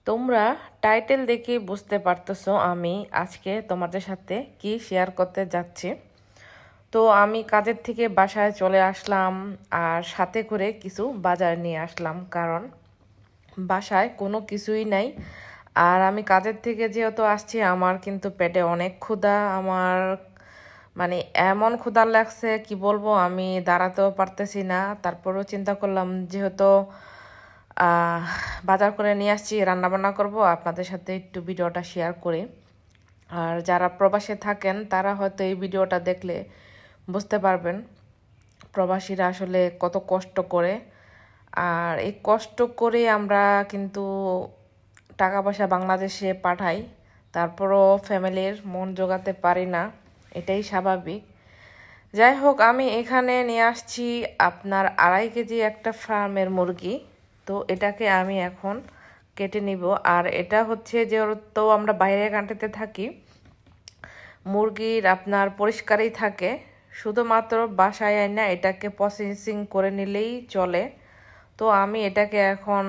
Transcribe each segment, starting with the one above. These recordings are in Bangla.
তোমরা টাইটেল দেখে বুঝতে পারতেছো আমি আজকে তোমাদের সাথে কি শেয়ার করতে যাচ্ছি। তো আমি কাজের থেকে বাসায় চলে আসলাম আর সাথে করে কিছু বাজার নিয়ে আসলাম, কারণ বাসায় কোনো কিছুই নাই। আর আমি কাজের থেকে যেহেতু আসছি আমার কিন্তু পেটে অনেক ক্ষুধা, আমার মানে এমন ক্ষুধা লাগছে কি বলবো, আমি দাঁড়াতেও পারতেছি না। তারপরেও চিন্তা করলাম যেহেতু আহ বাজার করে নিয়ে আসছি, রান্না বান্না করব, আপনাদের সাথে একটু ভিডিওটা শেয়ার করি। আর যারা প্রবাসে থাকেন তারা হয়তো এই ভিডিওটা দেখলে বুঝতে পারবেন প্রবাসীরা আসলে কত কষ্ট করে। আর এই কষ্ট করে আমরা কিন্তু টাকা পয়সা বাংলাদেশে পাঠাই, তারপরও ফ্যামিলির মন জোগাতে পারি না, এটাই স্বাভাবিক। যাই হোক, আমি এখানে নিয়ে আসছি আপনার 2.5 কেজি একটা ফার্মের মুরগি। তো এটাকে আমি এখন কেটে নিব। আর এটা হচ্ছে যেহেতু আমরা বাইরের কান্ট্রিতে থাকি, মুরগির আপনার পরিষ্কারই থাকে, শুধুমাত্র বাসায় আনা এটাকে প্রসেসিং করে নিলেই চলে। তো আমি এটাকে এখন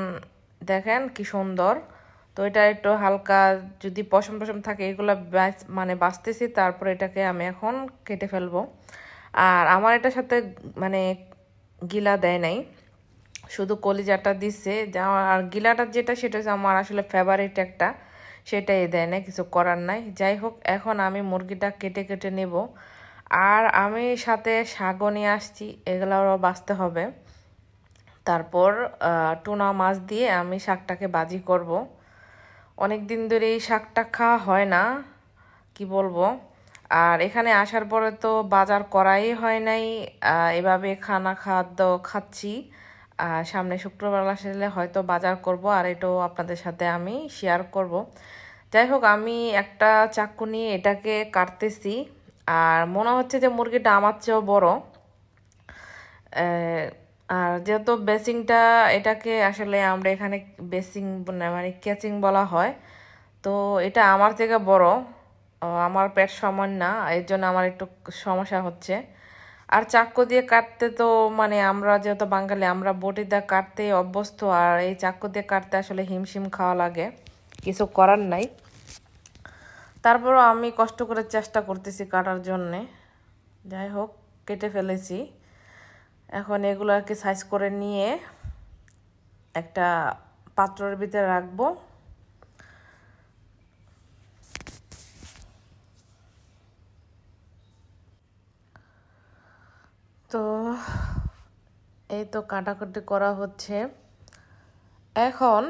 দেখেন কি সুন্দর। তো এটা একটু হালকা যদি পশম পশম থাকে এগুলো মানে বাঁচতেছি, তারপর এটাকে আমি এখন কেটে ফেলবো। আর আমার এটার সাথে মানে গিলা দেয় নাই, শুধু কলিজাটা দিচ্ছে। আর গিলাটা যেটা সেটা হচ্ছে আমার আসলে ফেভারিট একটা, সেটাই দেয় না, কিছু করার নাই। যাই হোক, এখন আমি মুরগিটা কেটে কেটে নেব। আর আমি সাথে শাকও নিয়ে আসছি, এগুলোও বাছতে হবে। তারপর টুনা মাছ দিয়ে আমি শাকটাকে ভাজি করব। অনেক দিন ধরে এই শাকটা খাওয়া হয় না, কি বলবো। আর এখানে আসার পরে তো বাজার করাই হয় নাই, এভাবে খাদ্য খাচ্ছি। সামনে শুক্রবার আসলে হয়তো বাজার করব, আর এটাও আপনাদের সাথে আমি শেয়ার করব। যাই হোক, আমি একটা চাকু নিয়ে এটাকে কাটতেছি। আর মনে হচ্ছে যে মুরগিটা আমার চেয়েও বড়। আর যেহেতু বেসিংটা, এটাকে আসলে আমরা এখানে বেসিং মানে ক্যাচিং বলা হয়, তো এটা আমার থেকে বড়। আমার পেট সমান না, এর জন্য আমার একটু সমস্যা হচ্ছে। আর চাকু দিয়ে কাটতে তো মানে আমরা যেহেতু বাঙালি, আমরা বটি দিয়ে কাটতে অভ্যস্ত, আর এই চাকু দিয়ে কাটতে আসলে হিমশিম খাওয়া লাগে, কিছু করার নাই। তারপরও আমি কষ্ট করে চেষ্টা করতেছি কাটার জন্যে। যাই হোক, কেটে ফেলেছি। এখন এগুলোকে সাইজ করে নিয়ে একটা পাত্রের ভিতরে রাখবো। তো এই তো কাটাকুটি করা হচ্ছে। এখন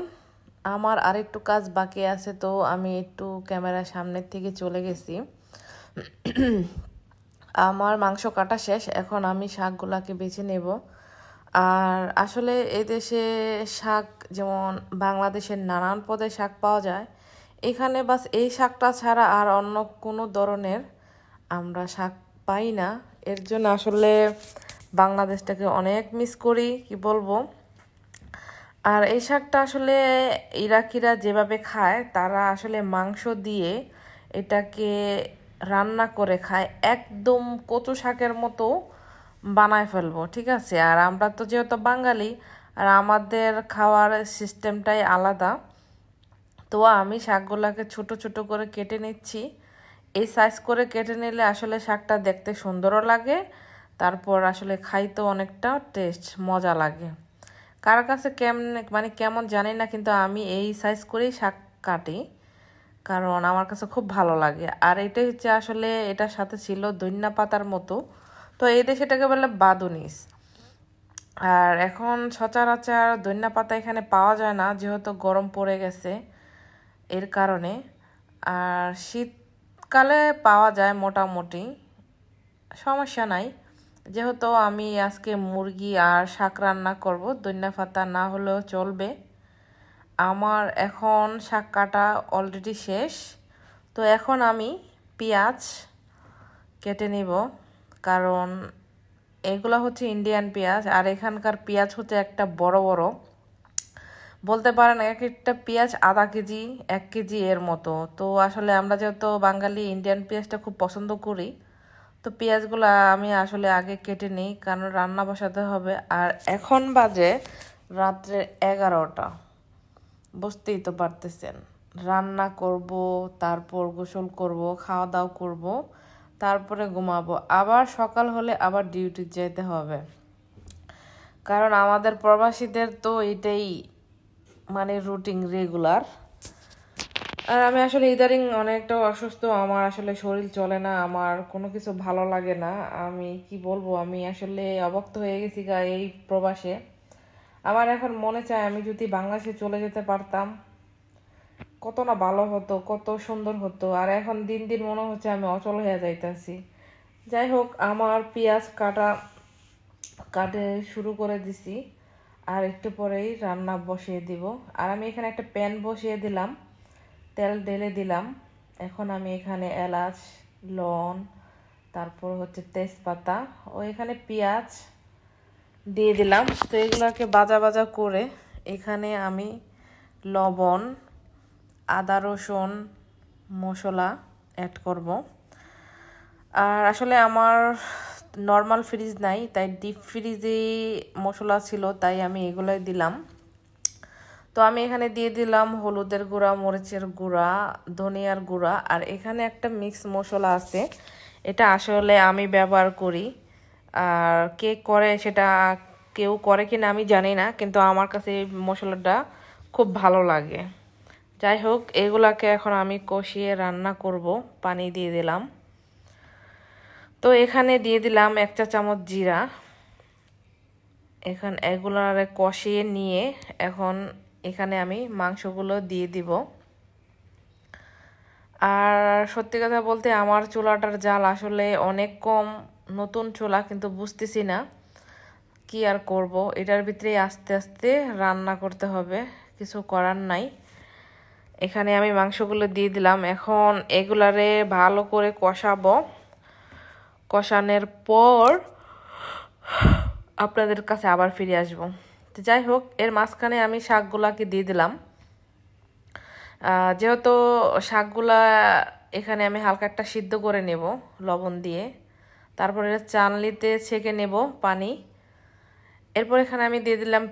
আমার আরেকটু কাজ বাকি আছে, তো আমি একটু ক্যামেরার সামনের থেকে চলে গেছি। আমার মাংস কাটা শেষ, এখন আমি শাকগুলাকে বেছে নেব। আর আসলে এই দেশে শাক, যেমন বাংলাদেশের নানান পদের শাক পাওয়া যায়, এখানে বাস এই শাকটা ছাড়া আর অন্য কোনো ধরনের আমরা শাক পাই না। এর জন্য আসলে বাংলাদেশটাকে অনেক মিস করি, কি বলবো। আর এই শাকটা আসলে ইরাকিরা যেভাবে খায়, তারা আসলে মাংস দিয়ে এটাকে রান্না করে খায়, একদম কচু শাকের মতো বানায় ফেলবো, ঠিক আছে। আর আমরা তো যেহেতু বাঙালি, আর আমাদের খাওয়ার সিস্টেমটাই আলাদা। তো আমি শাকগুলোকে ছোট ছোট করে কেটে নিচ্ছি। এই সাইজ করে কেটে নিলে আসলে শাকটা দেখতে সুন্দরও লাগে, তারপর আসলে খাইতেও অনেকটা টেস্ট মজা লাগে। কার কাছে কেমন জানি না, কিন্তু আমি এই সাইজ করেই শাক কাটি, কারণ আমার কাছে খুব ভালো লাগে। আর এটাই হচ্ছে আসলে এটার সাথে ছিল ধনিয়া পাতার মতো, তো এই দেশে এটাকে বলে বাদুনিস। আর এখন সচরাচর ধনিয়া পাতা এখানে পাওয়া যায় না, যেহেতু গরম পড়ে গেছে এর কারণে। আর শীতকালে পাওয়া যায় মোটামুটি, সমস্যা নাই। যেহেতু আমি আজকে মুরগি আর শাক রান্না করব, ধনিয়া পাতা না হলেও চলবে। আমার এখন শাক কাটা অলরেডি শেষ। তো এখন আমি পেঁয়াজ কেটে নিব, কারণ এগুলো হচ্ছে ইন্ডিয়ান পেঁয়াজ, আর এখানকার পেঁয়াজ হচ্ছে একটা বড় বড়, বলতে পারেন এক একটা পেঁয়াজ আধা কেজি 1 কেজি এর মতো। তো আসলে আমরা যেহেতু বাঙালি, ইন্ডিয়ান পেঁয়াজটা খুব পছন্দ করি। তো পেঁয়াজগুলো আমি আসলে আগে কেটে নিই, কারণ রান্না বসাতে হবে। আর এখন বাজে রাত্রে 11টা, বুঝতেই তো পারতেছেন, রান্না করব, তারপর গোসল করব, খাওয়া দাওয়া করব, তারপরে ঘুমাবো, আবার সকাল হলে আবার ডিউটি যেতে হবে। কারণ আমাদের প্রবাসীদের তো এটাই মানে রুটিন রেগুলার। আর আমি আসলে ইদারিং অনেকটা অসুস্থ, আমার আসলে শরীর চলে না, আমার কোনো কিছু ভালো লাগে না। আমি কি বলবো, আমি আসলে অবক্ত হয়ে গেছি এই প্রবাসে। আমার এখন মনে চায় আমি যদি বাংলাদেশে চলে যেতে পারতাম, কত না ভালো হতো, কত সুন্দর হতো। আর এখন দিন দিন মনে হচ্ছে আমি অচল হয়ে যাইতাছি। যাই হোক, আমার পেঁয়াজ কাটে শুরু করে দিছি, আর একটু পরেই রান্না বসিয়ে দিব। আর আমি এখানে একটা প্যান বসিয়ে দিলাম, তেল ঢেলে দিলাম। এখন আমি এখানে এলাচ, লং, তারপর হচ্ছে তেজপাতা ও এখানে পেঁয়াজ দিয়ে দিলাম। তো এগুলোকে ভাজা করে এখানে আমি লবণ, আদা রসুন মশলা অ্যাড করব। আর আসলে আমার নর্মাল ফ্রিজ নাই, তাই ডিপ ফ্রিজে মশলা ছিল, তাই আমি এগুলোই দিলাম। তো আমি এখানে দিয়ে দিলাম হলুদের গুঁড়া, মরিচের গুঁড়া, ধনিয়ার গুঁড়া, আর এখানে একটা মিক্স মশলা আছে, এটা আসলে আমি ব্যবহার করি। আর কে করে সেটা, কেউ করে কিনা আমি জানি না, কিন্তু আমার কাছে এই মশলাটা খুব ভালো লাগে। যাই হোক, এগুলাকে এখন আমি কষিয়ে রান্না করব। পানি দিয়ে দিলাম। তো এখানে দিয়ে দিলাম 1 চা চামচ জিরা। এখন এগুলারে কষিয়ে নিয়ে এখন এখানে আমি মাংসগুলো দিয়ে দিব। আর সত্যি কথা বলতে আমার চুলাটার জাল আসলে অনেক কম, নতুন চুলা, কিন্তু বুঝতেছি না কি আর করব, এটার ভিতরে আস্তে আস্তে রান্না করতে হবে, কিছু করার নাই। এখানে আমি মাংসগুলো দিয়ে দিলাম, এখন এগুলারে ভালো করে কষাবো। কষানোর পর আপনাদের কাছে আবার ফিরে আসবো। তো যাই হোক, এর মাঝখানে আমি শাকগুলাকে দিয়ে দিলাম। যেহেতু শাকগুলা এখানে আমি হালকা একটা সিদ্ধ করে নেব লবণ দিয়ে, তারপরে চালনিতে ছেঁকে নেব পানি। এরপর এখানে আমি দিয়ে দিলাম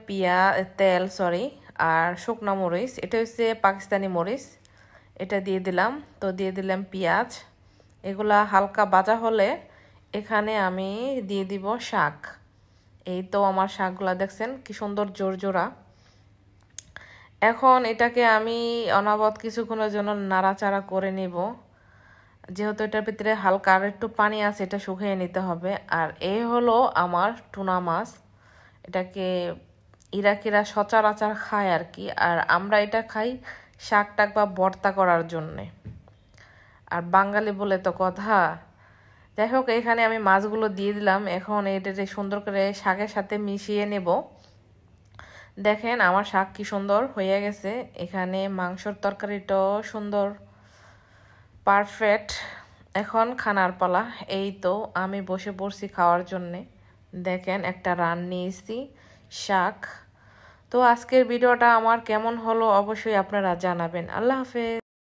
আর শুকনো মরিচ, এটা হচ্ছে পাকিস্তানি মরিচ, এটা দিয়ে দিলাম। তো দিয়ে দিলাম পেঁয়াজ। এগুলা হালকা ভাজা হলে এখানে আমি দিয়ে দিব শাক। এই তো আমার শাকগুলা দেখছেন কি সুন্দর জোরজোড়া। এখন এটাকে আমি অনাবত কিছুক্ষণের জন্য নাড়াচাড়া করে নিব, যেহেতু এটার ভিতরে হালকা আর একটু পানি আছে, এটা শুকিয়ে নিতে হবে। আর এই হলো আমার টুনা মাছ, এটাকে ইরাকিরা সচরাচর খায় আর কি, আর আমরা এটা খাই শাক টাক বা ভর্তা করার জন্যে। আর বাঙালি বলে তো কথা। যাই হোক, এখানে আমি মাছগুলো দিয়ে দিলাম, এখন এটাকে সুন্দর করে শাকের সাথে মিশিয়ে নেব। দেখেন আমার শাক কি সুন্দর হয়ে গেছে, এখানে মাংসর তরকারিটাও সুন্দর পারফেক্ট। এখন খানার পালা। এই তো আমি বসে পড়ছি খাওয়ার জন্যে। দেখেন একটা রান নিয়েছি, শাক। তো আজকের ভিডিওটা আমার কেমন হলো অবশ্যই আপনারা জানাবেন। আল্লাহ হাফেজ।